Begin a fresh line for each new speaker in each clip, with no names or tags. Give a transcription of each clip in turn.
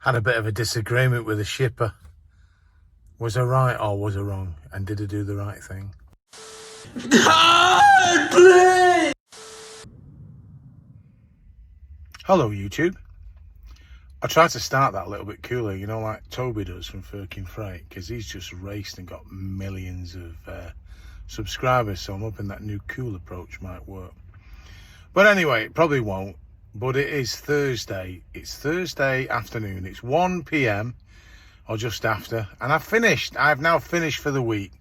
Had a bit of a disagreement with the shipper. Was I right or was I wrong? And did I do the right thing? God, please! Hello, YouTube. I tried to start that a little bit cooler, you know, like Toby does from Firkin Freight, because he's just raced and got millions of subscribers, so I'm hoping that new cool approach might work. But anyway, it probably won't. But it is Thursday. It's Thursday afternoon. It's 1 p.m. or just after, and I've now finished for the week.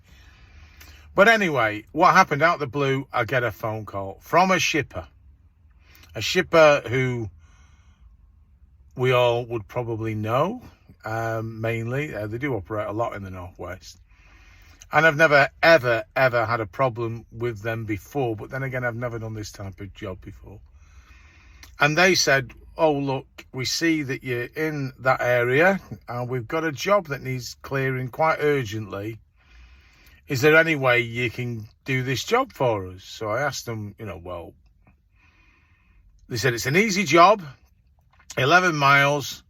But anyway, what happened out of the blue, I get a phone call from a shipper who we all would probably know, mainly. They do operate a lot in the Northwest. And I've never, ever had a problem with them before. But then again, I've never done this type of job before. And they said, oh, look, we see that you're in that area and we've got a job that needs clearing quite urgently. Is there any way you can do this job for us? So I asked them, well, they said it's an easy job, 11 miles.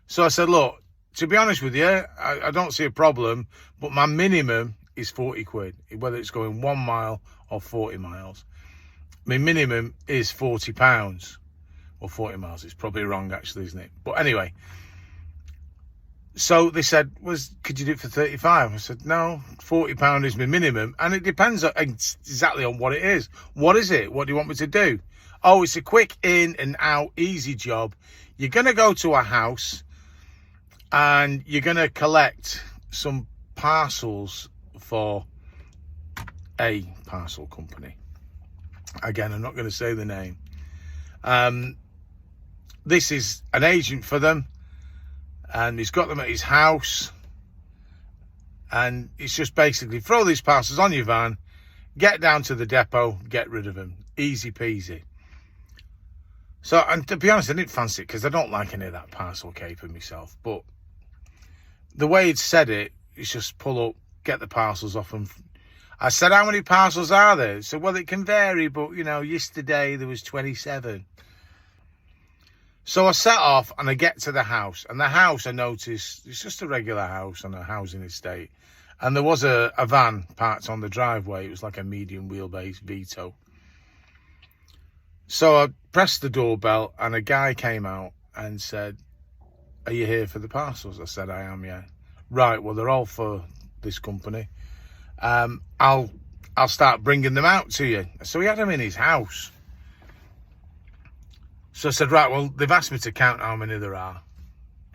So I said, look, to be honest with you, I don't see a problem, but my minimum is 40 quid, whether it's going 1 mile or 40 miles. My minimum is £40. Or 40 miles, it's probably wrong actually, isn't it? But anyway, so they said, could you do it for 35? I said, no, £40 is my minimum, and it depends exactly on what it is. What is it? What do you want me to do? Oh, it's a quick in and out, easy job. You're going to go to a house and you're going to collect some parcels for a parcel company. Again, I'm not going to say the name. This is an agent for them, and he's got them at his house, and it's just basically throw these parcels on your van, get down to the depot, get rid of them. Easy peasy. So, and to be honest, I didn't fancy it because I don't like any of that parcel caper myself, but the way he'd said it, it's just pull up, get the parcels off them. I said, how many parcels are there? He said, well, it can vary, but, yesterday there was 27. So I set off and I get to the house, and the house, I noticed, it's just a regular house on a housing estate. And there was a van parked on the driveway. It was like a medium wheelbase Vito. So I pressed the doorbell and a guy came out and said, are you here for the parcels? I said, I am, yeah. Right, well, they're all for this company. I'll start bringing them out to you. So he had them in his house. So I said, right, well, they've asked me to count how many there are.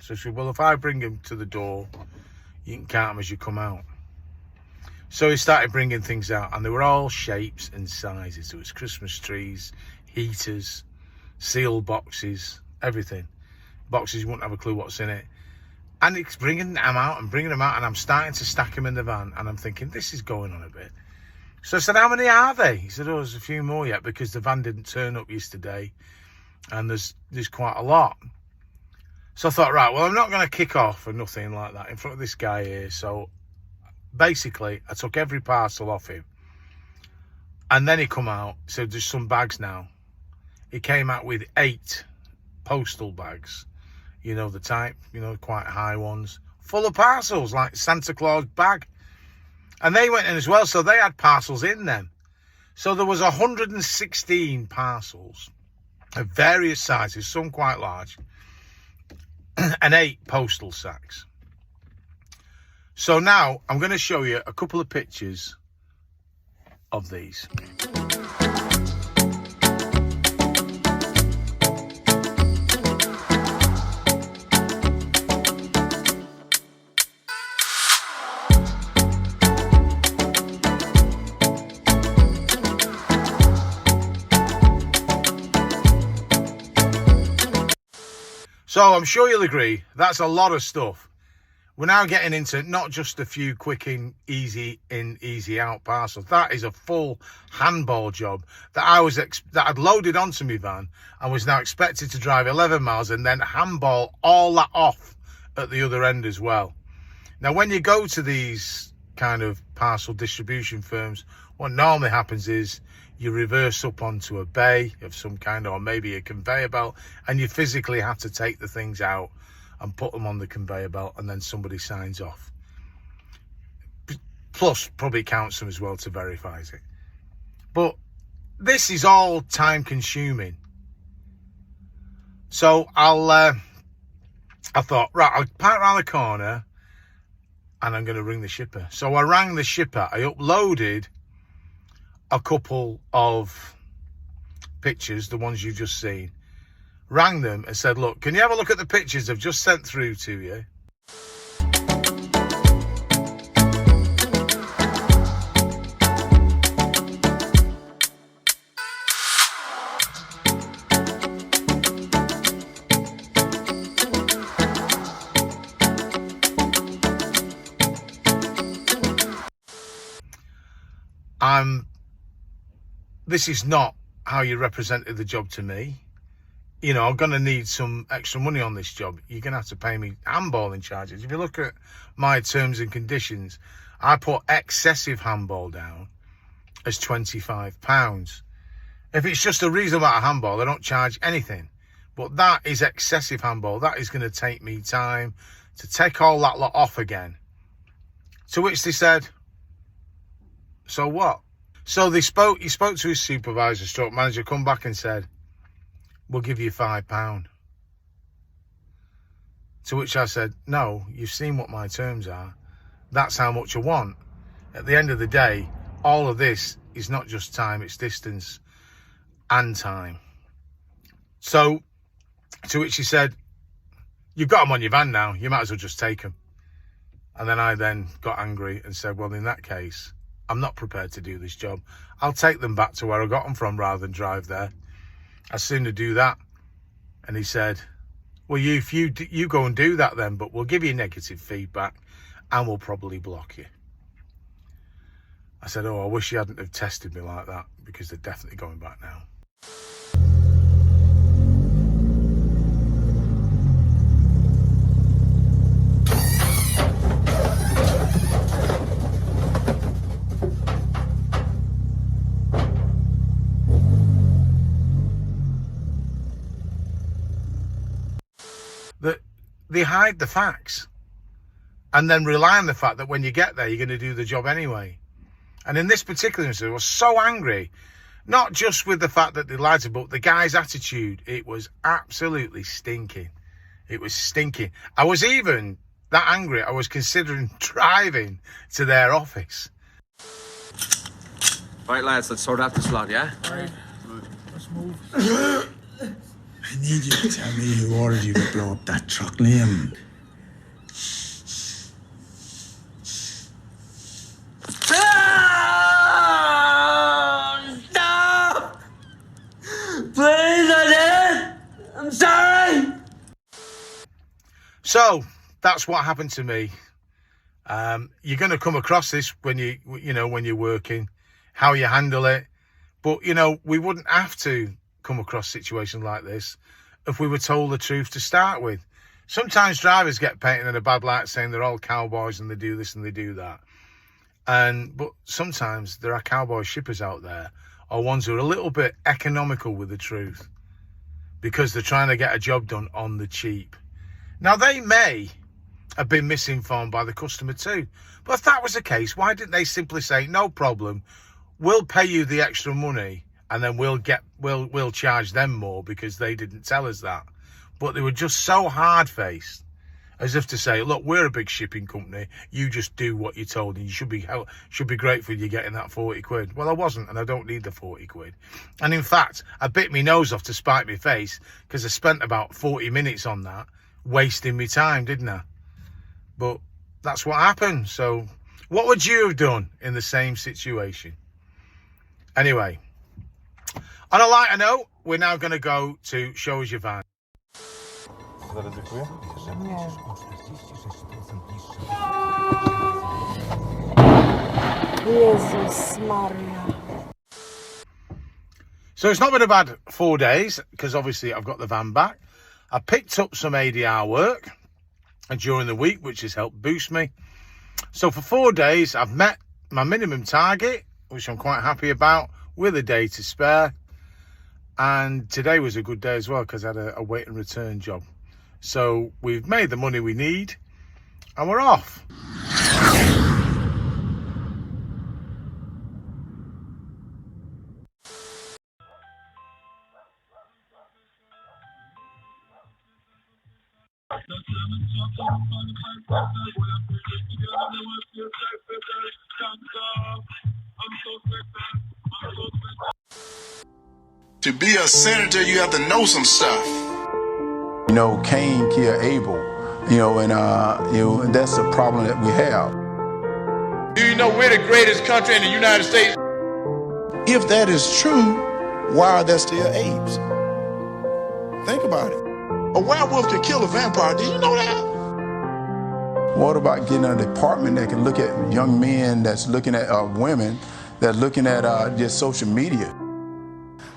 So she said, well, if I bring them to the door, you can count them as you come out. So he started bringing things out, and they were all shapes and sizes. There was Christmas trees, heaters, sealed boxes, everything. Boxes you wouldn't have a clue what's in it. And he's bringing them out, and I'm starting to stack them in the van, and I'm thinking, this is going on a bit. So I said, how many are they? He said, oh, there's a few more yet, because the van didn't turn up yesterday. And there's quite a lot. So I thought, right, well, I'm not going to kick off or nothing like that in front of this guy here. So basically, I took every parcel off him. And then he come out, said, there's some bags now. He came out with 8 postal bags. The type, quite high ones. Full of parcels, like Santa Claus bag. And they went in as well, so they had parcels in them. So there was 116 parcels. Of various sizes, some quite large, and 8 postal sacks. So now I'm going to show you a couple of pictures of these. So I'm sure you'll agree, that's a lot of stuff. We're now getting into not just a few quick in, easy out parcels. That is a full handball job that I'd loaded onto my van and was now expected to drive 11 miles and then handball all that off at the other end as well. Now, when you go to these kind of parcel distribution firms, what normally happens is you reverse up onto a bay of some kind, or maybe a conveyor belt, and you physically have to take the things out and put them on the conveyor belt, and then somebody signs off. Plus, probably counts them as well to verify it. But this is all time consuming. So I thought, right, I'll park around the corner and I'm going to ring the shipper. So I rang the shipper. I uploaded a couple of pictures, the ones you've just seen. Rang them and said, look, can you have a look at the pictures I've just sent through to you? This is not how you represented the job to me. You know, I'm going to need some extra money on this job. You're going to have to pay me handballing charges. If you look at my terms and conditions, I put excessive handball down as £25. If it's just a reasonable amount of handball, I don't charge anything. But that is excessive handball. That is going to take me time to take all that lot off again. To which they said, so what? So he spoke to his supervisor, stroke manager, come back and said, we'll give you £5. To which I said, no, you've seen what my terms are. That's how much I want. At the end of the day, all of this is not just time, it's distance and time. So, to which he said, you've got them on your van now, you might as well just take them. And then I got angry and said, well, in that case, I'm not prepared to do this job. I'll take them back to where I got them from rather than drive there. I'd sooner do that. And he said, well, you go and do that then, but we'll give you negative feedback and we'll probably block you. I said, oh, I wish you hadn't have tested me like that, because they're definitely going back now. That they hide the facts and then rely on the fact that when you get there, you're going to do the job anyway. And in this particular instance, I was so angry, not just with the fact that they lied to me, but the guy's attitude. It was absolutely stinking. It was stinking. I was even that angry, I was considering driving to their office.
Right, lads, let's sort out this lot, yeah?
Right. Let's move.
I need you to tell me who ordered you to blow up that truck, Liam.
Stop! Please, I did! I'm sorry!
So, that's what happened to me. You're going to come across this when when you're working, how you handle it. But, we wouldn't have to come across situations like this if we were told the truth to start with. Sometimes drivers get painted in a bad light saying they're all cowboys and they do this and they do that. But sometimes there are cowboy shippers out there, or ones who are a little bit economical with the truth because they're trying to get a job done on the cheap. Now, they may have been misinformed by the customer too, but if that was the case, why didn't they simply say, no problem, we'll pay you the extra money and then we'll charge them more because they didn't tell us that? But they were just so hard-faced, as if to say, look, we're a big shipping company, you just do what you're told and you should be grateful you're getting that 40 quid. Well, I wasn't, and I don't need the 40 quid. And in fact, I bit my nose off to spite my face because I spent about 40 minutes on that, wasting my time, didn't I? But that's what happened. So what would you have done in the same situation? Anyway, on a lighter note, we're now going to go to Show Us Your Van.
Jezus Maria.
So it's not been a bad 4 days, because obviously I've got the van back. I picked up some ADR work during the week, which has helped boost me. So for 4 days, I've met my minimum target, which I'm quite happy about, with a day to spare. And today was a good day as well, because I had a wait and return job So we've made the money we need and we're off.
To be a senator, you have to know some stuff.
You know, Cain killed Abel, and that's a problem that we have.
Do you know we're the greatest country in the United States?
If that is true, why are there still apes? Think about it. A werewolf can kill a vampire. Did you know that?
What about getting a department that can look at young men that's looking at women, that's looking at just social media?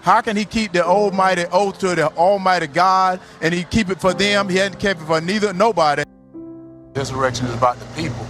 How can he keep the almighty oath to the almighty God and he keep it for them? He hadn't kept it for nobody. Resurrection is about the people.